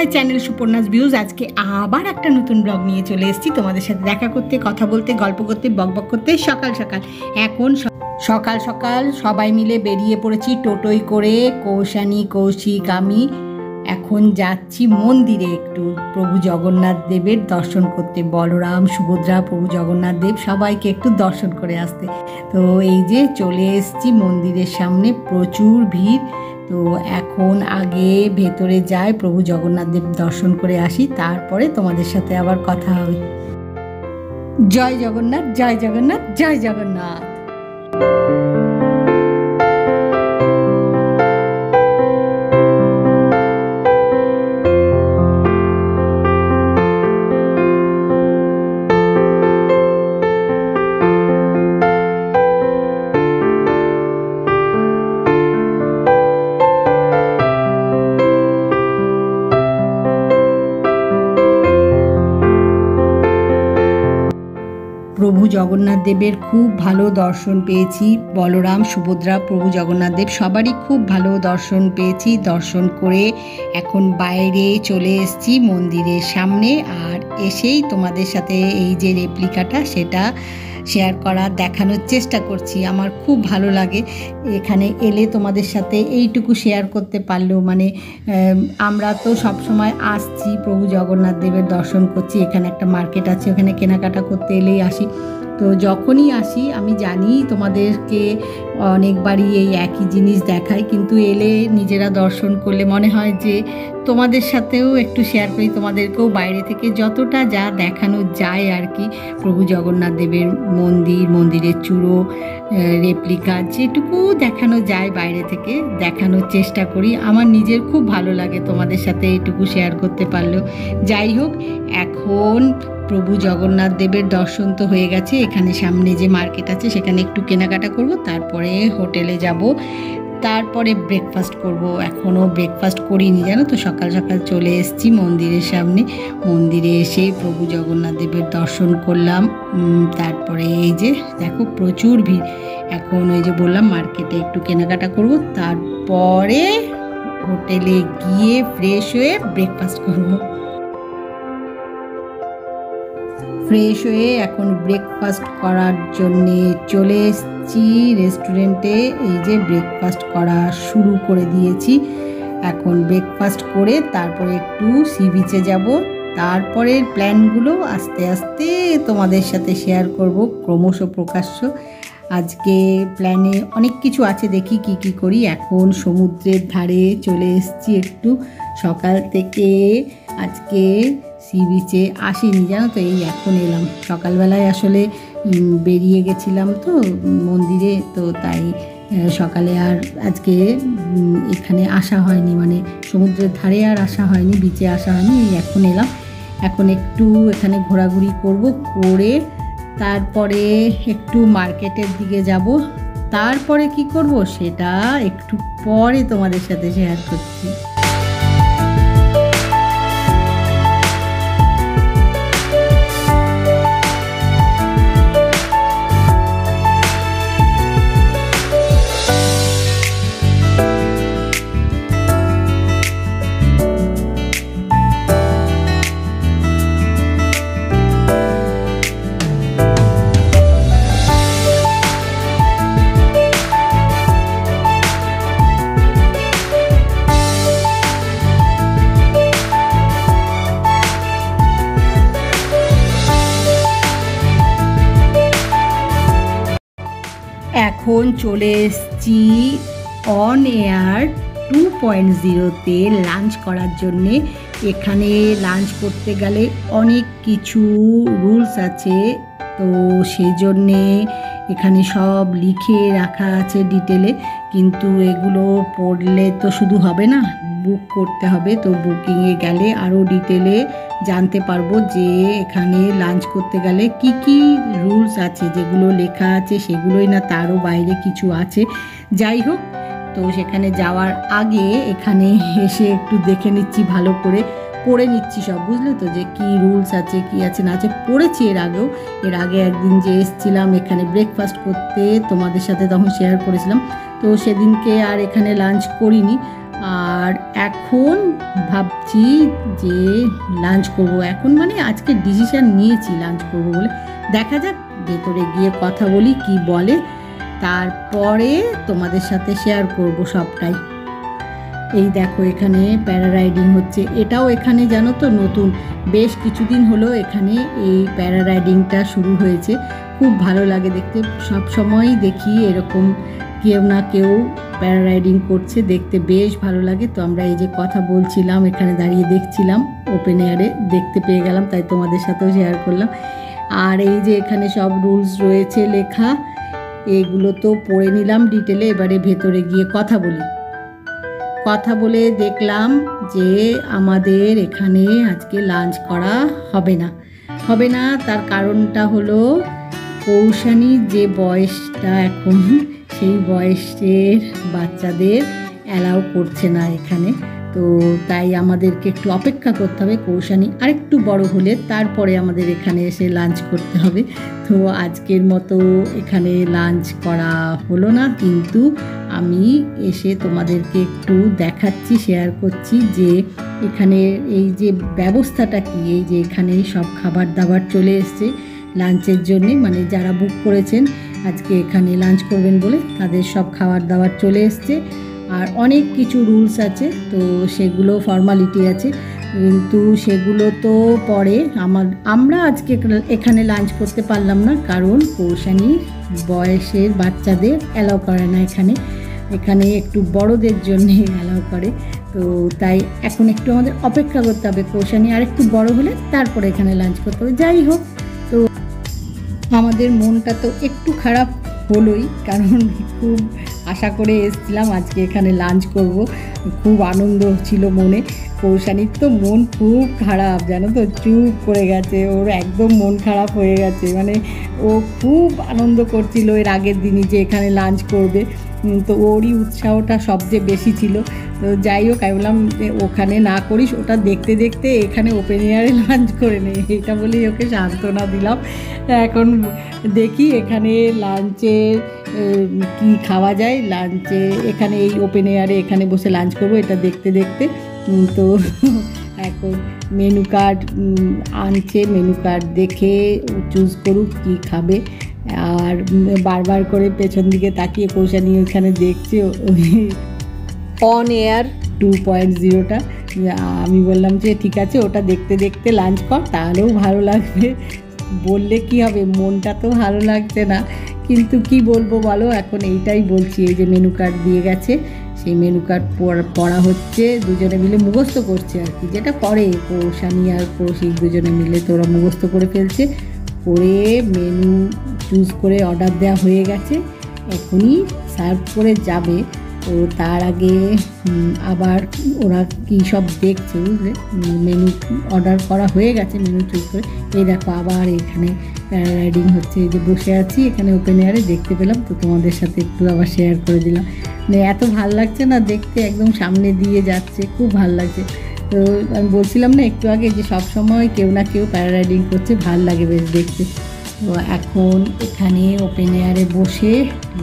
My channel Suparna's views. আজকে আবার একটা নতুন ব্লগ নিয়ে চলে এসেছি তোমাদের সাথে দেখা করতে, কথা বলতে, গল্প করতে, বকবক করতে। সকাল সকাল এখন সকাল সকাল সবাই মিলে বেরিয়ে পড়েছি টোটোয় করে। কৌশানী, কৌশিক, আমি এখন যাচ্ছি মন্দিরে একটু প্রভু জগন্নাথ দেবের দর্শন করতে। বলরাম, সুভদ্রা, প্রভু জগন্নাথ দেব সবাইকে একটু দর্শন করে আসতে। তো এই যে চলে এসেছি মন্দিরের সামনে, প্রচুর ভিড়। তো এখন আগে ভেতরে যাই, প্রভু জগন্নাথ দেব দর্শন করে আসি, তারপরে তোমাদের সাথে আবার কথা হবে। জয় জগন্নাথ, জয় জগন্নাথ, জয় জগন্নাথ। প্রভু জগন্নাথ দেবের খুব ভালো দর্শন পেয়েছি। বলরাম, সুভদ্রা, প্রভু জগন্নাথ দেব সবারই খুব ভালো দর্শন পেয়েছি। দর্শন করে এখন বাইরে চলে এসেছি মন্দিরের সামনে। আর এসেই তোমাদের সাথে এই যে রেপ্লিকাটা সেটা শেয়ার করার, দেখানোর চেষ্টা করছি। আমার খুব ভালো লাগে এখানে এলে তোমাদের সাথে এইটুকু শেয়ার করতে পারলেও। মানে আমরা তো সব সময় আসছি, প্রভু জগন্নাথ দেবের দর্শন করছি। এখানে একটা মার্কেট আছে, ওখানে কেনাকাটা করতে এলেই আসি। তো যখনই আসি আমি জানি তোমাদেরকে অনেকবারই এই একই জিনিস দেখাই, কিন্তু এলে নিজেরা দর্শন করলে মনে হয় যে তোমাদের সাথেও একটু শেয়ার করি, তোমাদেরকেও বাইরে থেকে যতটা যা দেখানো যায় আর কি। প্রভু জগন্নাথ দেবের মন্দির, মন্দিরের চূড়ো, রেপ্লিকা যেটুকু দেখানো যায় বাইরে থেকে দেখানোর চেষ্টা করি। আমার নিজের খুব ভালো লাগে তোমাদের সাথে এইটুকু শেয়ার করতে পারলেও। যাই হোক, এখন প্রভু জগন্নাথ দেবের দর্শন তো হয়ে গেছে। এখানে সামনে যে মার্কেট আছে সেখানে একটু কেনাকাটা করব, তারপরে হোটেলে যাব, তারপরে ব্রেকফাস্ট করব। এখনও ব্রেকফাস্ট করিনি জানো তো, সকাল সকাল চলে এসেছি মন্দিরের সামনে। মন্দিরে এসে প্রভু জগন্নাথ দেবের দর্শন করলাম। তারপরে এই যে দেখো প্রচুর ভিড়। এখন ওই যে বললাম মার্কেটে একটু কেনাকাটা করব, তারপরে হোটেলে গিয়ে ফ্রেশ হয়ে ব্রেকফাস্ট করব। ফ্রেশ হয়ে এখন ব্রেকফাস্ট করার জন্যে চলে এসেছি রেস্টুরেন্টে। এই যে ব্রেকফাস্ট করা শুরু করে দিয়েছি। এখন ব্রেকফাস্ট করে তারপরে একটু সি বিচে যাব। তারপরের প্ল্যানগুলো আস্তে আস্তে তোমাদের সাথে শেয়ার করব, ক্রমশ প্রকাশ্য। আজকে প্ল্যানে অনেক কিছু আছে, দেখি কি কি করি। এখন সমুদ্রের ধারে চলে এসেছি একটু। সকাল থেকে আজকে সি বিচে আসিনি জানো তো, এই এখন এলাম। সকালবেলায় আসলে বেরিয়ে গেছিলাম তো মন্দিরে, তো তাই সকালে আর আজকে এখানে আসা হয়নি, মানে সমুদ্রের ধারে আর আসা হয়নি, বিচে আসা হয়নি। এই এখন এলাম। এখন একটু এখানে ঘোরাঘুরি করব, করে তারপরে একটু মার্কেটের দিকে যাব। তারপরে কি করব সেটা একটু পরে তোমাদের সাথে শেয়ার করছি। এখন চলে এসেছি অন এয়ার 2.0-তে লাঞ্চ করার জন্যে। এখানে লাঞ্চ করতে গেলে অনেক কিছু রুলস আছে, তো সেই জন্যে এখানে সব লিখে রাখা আছে ডিটেলে। কিন্তু এগুলো পড়লে তো শুধু হবে না, বুক করতে হবে। তো বুকিংয়ে গেলে আরও ডিটেলে জানতে পারবো যে এখানে লাঞ্চ করতে গেলে কি কি রুলস আছে। যেগুলো লেখা আছে সেগুলোই না, তারও বাইরে কিছু আছে। যাই হোক, তো সেখানে যাওয়ার আগে এখানে এসে একটু দেখে নিচ্ছি, ভালো করে পড়ে নিচ্ছি সব, বুঝলে তো, যে কি রুলস আছে, কি আছে না আছে। পড়েছি এর আগেও, এর আগে একদিন যে এসেছিলাম এখানে ব্রেকফাস্ট করতে, তোমাদের সাথে তখন শেয়ার করেছিলাম। তো সেদিনকে আর এখানে লাঞ্চ করিনি। আর এখন ভাবছি যে লাঞ্চ করব। এখন মানে আজকে ডিসিশান নিয়েছি লাঞ্চ করব বলে। দেখা যাক, ভেতরে গিয়ে কথা বলি কি বলে, তারপরে তোমাদের সাথে শেয়ার করব সবটাই। এই দেখো এখানে প্যারা রাইডিং হচ্ছে। এটাও এখানে জানো তো নতুন, বেশ কিছুদিন হলো এখানে এই প্যারা রাইডিংটা শুরু হয়েছে। খুব ভালো লাগে দেখতে, সব সময়ই দেখি এরকম কেউ না কেউ প্যারা রাইডিং করছে, দেখতে বেশ ভালো লাগে। তো আমরা এই যে কথা বলছিলাম, এখানে দাঁড়িয়ে দেখছিলাম, ওপেন এয়ারে দেখতে পেয়ে গেলাম, তাই তোমাদের সাথেও শেয়ার করলাম। আর এই যে এখানে সব রুলস রয়েছে লেখা, এগুলো তো পড়ে নিলাম ডিটেলে। এবারে ভেতরে গিয়ে কথা বলি। কথা বলে দেখলাম যে আমাদের এখানে আজকে লাঞ্চ করা হবে না। তার কারণটা হলো কৌশানীর যে বয়সটা এখন, সেই বয়সের বাচ্চাদের অ্যালাউ করছে না এখানে। তো তাই আমাদেরকে একটু অপেক্ষা করতে হবে, কৌশানী আরেকটু বড় হলে তারপরে আমাদের এখানে এসে লাঞ্চ করতে হবে। তো আজকের মতো এখানে লাঞ্চ করা হলো না, কিন্তু আমি এসে তোমাদেরকে একটু দেখাচ্ছি, শেয়ার করছি যে এখানে এই যে ব্যবস্থাটা কি। এই যে এখানে সব খাবার দাবার চলে এসছে লাঞ্চের জন্যে, মানে যারা বুক করেছেন আজকে এখানে লাঞ্চ করবেন বলে, তাদের সব খাবার দাবার চলে এসছে। আর অনেক কিছু রুলস আছে, তো সেগুলো ফর্মালিটি আছে, কিন্তু সেগুলো তো পরে আমরা আজকে এখানে লাঞ্চ করতে পারলাম না, কারণ কৌশানীর বয়সের বাচ্চাদের অ্যালাউ করে না এখানে একটু বড়দের জন্যে অ্যালাউ করে। তো তাই এখন একটু আমাদের অপেক্ষা করতে হবে, কৌশানী আর একটু বড় হলে তারপরে এখানে লাঞ্চ করতে হবে। যাই হোক, তো আমাদের মনটা তো একটু খারাপ হলোই, কারণ খুব আশা করে এসেছিলাম আজকে এখানে লাঞ্চ করব, খুব আনন্দ ছিল মনে। কৌশানীর তো মন খুব খারাপ জানো তো, চুপ করে গেছে, ওর একদম মন খারাপ হয়ে গেছে। মানে ও খুব আনন্দ করছিল এর আগের দিনই যে এখানে লাঞ্চ করবে, তো ওরই উৎসাহটা সবচেয়ে বেশি ছিল। তো যাই হোক, আমি বললাম যে ওখানে না করিস, ওটা দেখতে দেখতে এখানে ওপেন এয়ারে লাঞ্চ করে নেই, এটা বলেই ওকে সান্ত্বনা দিলাম। এখন দেখি এখানে লাঞ্চে কি খাওয়া যায়। লাঞ্চে এখানে এই ওপেন এয়ারে এখানে বসে লাঞ্চ করবো এটা দেখতে দেখতে। তো এখন মেনু কার্ড আনছে, মেনু কার্ড দেখে চুজ করুক কী খাবে। আর বারবার করে পেছন দিকে তাকিয়ে কৌশানী ওখানে দেখছে অন এয়ার 2.0টা। আমি বললাম যে ঠিক আছে, ওটা দেখতে দেখতে লাঞ্চ কর, তাহলেও ভালো লাগবে। বললে কি হবে, মনটা তো ভালো লাগছে না, কিন্তু কি বলবো বলো, এখন এইটাই বলছি। এই যে মেনু কার্ড দিয়ে গেছে, সেই মেনু কার্ড পড়া হচ্ছে, দুজনে মিলে মুখস্থ করছে আর কি, যেটা করে কৌশানী আর কৌশিক দুজনে মিলে, তো ওরা মুখস্থ করে ফেলছে। করে মেনু চুজ করে অর্ডার দেওয়া হয়ে গেছে, এখনই সার্ভ করে যাবে। তো তার আগে আবার ওরা কী সব দেখছে বুঝলে। মেনু অর্ডার করা হয়ে গেছে, মেনু চুজ করে এই দেখো আবার এখানে রাইডিং হচ্ছে। এই যে বসে আছি এখানে ওপেন এয়ারে দেখতে পেলাম, তো তোমাদের সাথে একটু আবার শেয়ার করে দিলাম। মানে এত ভাল লাগছে না দেখতে, একদম সামনে দিয়ে যাচ্ছে, খুব ভাল লাগছে। তো আমি বলছিলাম না একটু আগে যে সব সময় কেউ না কেউ প্যারা রাইডিং করছে, ভাল লাগে বেশ দেখতে। তো এখন এখানে ওপেন এয়ারে বসে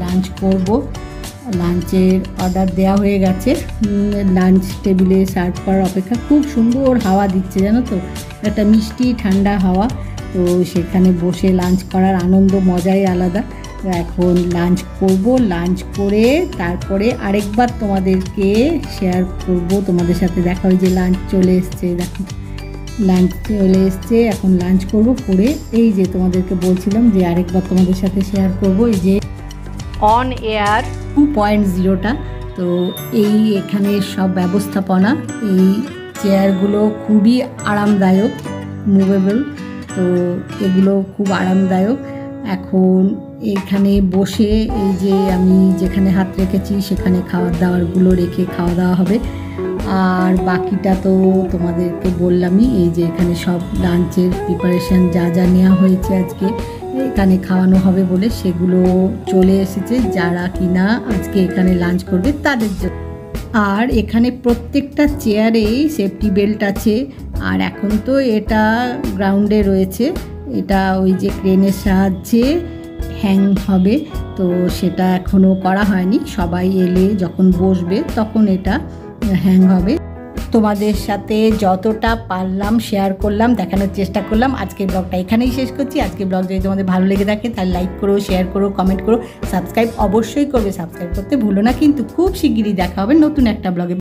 লাঞ্চ করব। লাঞ্চের অর্ডার দেওয়া হয়ে গেছে, লাঞ্চ টেবিলে সার্ভ করার অপেক্ষা। খুব সুন্দর হাওয়া দিচ্ছে জানো তো, একটা মিষ্টি ঠান্ডা হাওয়া। তো সেখানে বসে লাঞ্চ করার আনন্দ মজাই আলাদা। তো এখন লাঞ্চ করব, লাঞ্চ করে তারপরে আরেকবার তোমাদেরকে শেয়ার করব, তোমাদের সাথে দেখা হয় যে লাঞ্চ চলে এসছে। দেখো লাঞ্চ চলে এসছে, এখন লাঞ্চ করব, করে এই যে তোমাদেরকে বলছিলাম যে আরেকবার তোমাদের সাথে শেয়ার করব এই যে অন এয়ার 2.0টা। তো এই এখানে সব ব্যবস্থাপনা, এই চেয়ারগুলো খুবই আরামদায়ক, মুভেবল, তো এগুলো খুব আরামদায়ক। এখন এখানে বসে এই যে আমি যেখানে হাত রেখেছি সেখানে খাবার দাবারগুলো রেখে খাওয়া দাওয়া হবে। আর বাকিটা তো তোমাদেরকে বললামই, এই যে এখানে সব লাঞ্চের প্রিপারেশান যা যা নেওয়া হয়েছে আজকে এখানে খাওয়ানো হবে বলে, সেগুলো চলে এসেছে যারা কিনা আজকে এখানে লাঞ্চ করবে তাদের জন্য। আর এখানে প্রত্যেকটা চেয়ারেই সেফটি বেল্ট আছে। আর এখন তো এটা গ্রাউন্ডে রয়েছে, এটা ওই যে ক্রেনের সাহায্যে হ্যাং হবে, তো সেটা এখনও করা হয়নি। সবাই এলে যখন বসবে তখন এটা হ্যাং হবে। তোমাদের সাথে যতটা পারলাম শেয়ার করলাম, দেখানোর চেষ্টা করলাম। আজকের ব্লগটা এখানেই শেষ করছি। আজকের ব্লগ যদি তোমাদের ভালো লেগে থাকে তাহলে লাইক করো, শেয়ার করো, কমেন্ট করো, সাবস্ক্রাইব অবশ্যই করবে। সাবস্ক্রাইব করতে ভুলো না কিন্তু। খুব শিগগিরই দেখা হবে নতুন একটা ব্লগে।